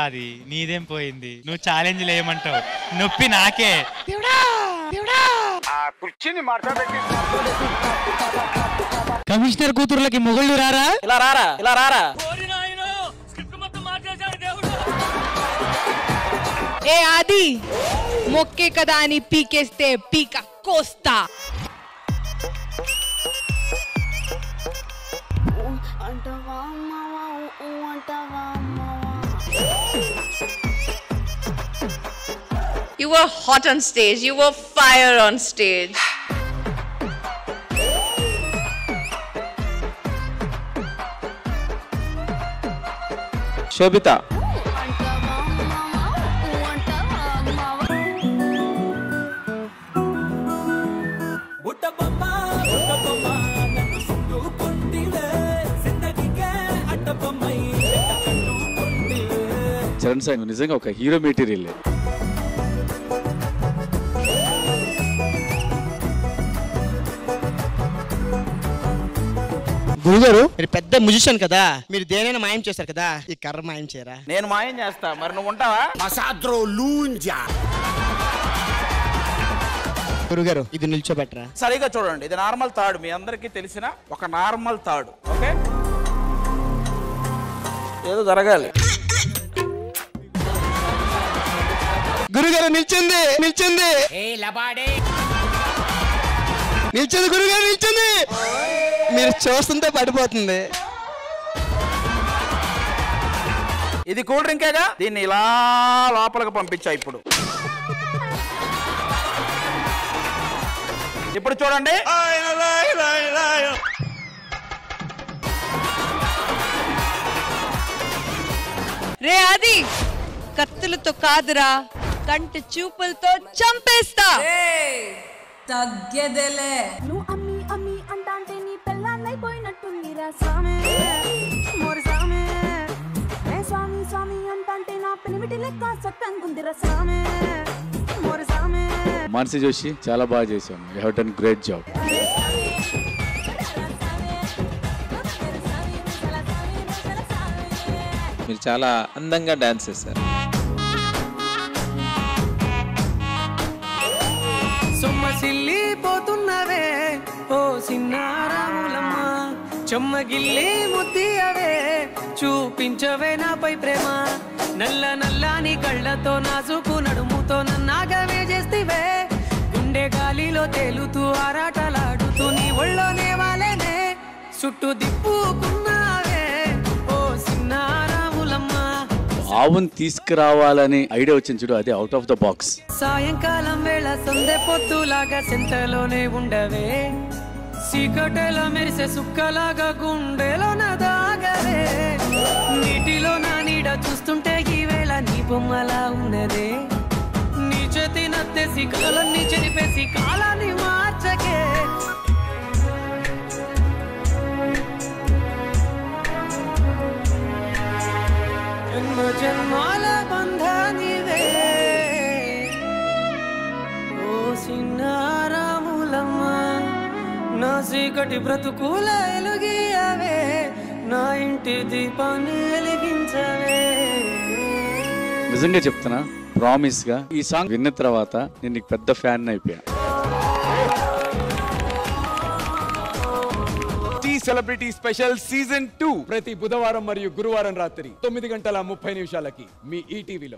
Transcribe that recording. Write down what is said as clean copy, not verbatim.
అది నీదేం పోయింది, నువ్వు ఛాలెంజ్ లేయమంటావు, నొప్పి నాకే. కమిషనర్ కూతురులకి మొగుళ్ళు రారా? ఇలా రారా, ఇలా రారా. ఏ ఆది, మొక్కే కదా అని పీకేస్తే పీక కోస్తా. You were hot on stage. You were fire on stage. Sobhita. Charan song నిజంగా ఒక హీరో మెటీరియల్. గురుగారు మీరు పెద్ద మ్యూజిషియన్ కదా, మీరు దేనైనా మాయం చేస్తారు కదా, ఈ కర్ర మాయం చేయరా? నేను మాయం చేస్తా, మరి నువ్వు ఉంటావా? గురుగారు ఇది నిల్చోబెట్టరా? సరిగా చూడండి, ఇది నార్మల్ తాడు, మీ అందరికీ తెలిసిన ఒక నార్మల్ తాడు. ఓకే, ఏదో జరగాలి. గురుగారు నిల్చుంది, నిల్చుంది, నిల్చుంది గురుగారు, నిల్చుంది. మీరు చూస్తుంటే పడిపోతుంది. ఇది కూల్ డ్రింకేగా, దీన్ని ఇలా లోపలికి పంపించా. ఇప్పుడు చూడండి, రే ఆది, కత్తులతో కాదురా, కంటి చూపులతో చంపేస్తా. తగ్గేదేలే. నువ్వు అమ్మి అమ్మి అంటాంటే నీ పెళ్ళాన్నైపోయినట్టుందిరా స్వామి, మోరి స్వామి. ఏ స్వామి స్వామి అంటాంటే నా పెనిమిటి లెక్క సక్కంగుందిరా స్వామి, మోరి స్వామి. మానసి జోషి చాలా బాగా చేశాను. You have done great job. మీరు చాలా అందంగా డాన్స్ చేశారు. సొమ్మసిల్లి పోతున్నవే ఓ సిన్నారాములమ్మ, చెమ్మగిల్లి ముద్దియవే చూపించవే నాపై ప్రేమ. నల్ల నల్లాని కళ్ళతో నాసుకు నడుముతో నన్నాగవే చేస్తివే, గుండె గాలిలో తేలుతూ ఆరాటలాడుతూ నీ ఒళ్ళోనే వాలేనే చుట్టూ దిప్పుకున్నావే ఓ సిన్నారాములమ్మ. ఆవును తీసుకురావాలని ఐడియా వచ్చింది చూడు, అది అవుట్ ఆఫ్ ద బాక్స్. సాయంకాలం వేళ సందె పొద్దులాగా సెంతలోనే ఉండవే, సీకటెల మెరిసే సుక్కలాగా గుండెలో దాగవే. నీటిలో నా నీడ చూస్తుంటే ఈ వేళ నీ బొమ్మలా ఉన్నదే, నీ చేతి నత్తేసి కాలాన్ని చెరిపేసి కాలాన్ని మార్చకే. జన్మ జన్మాల బంధానివే ఓ సిన్నారాములమ్మ, నా చీకటి బ్రతుకుల ఎలుగియవే, నా ఇంటి దీపాన్ని వెలిగించవే. నిజంగా చెప్తున్నా, ప్రామిస్ గా ఈ సాంగ్ విన్న తర్వాత నేను నీకు పెద్ద ఫ్యాన్ అయిపోయా. సెలబ్రిటీ స్పెషల్ సీజన్ 2 ప్రతి బుధవారం మరియు గురువారం రాత్రి 9:30 మీ ఈటీవీలో.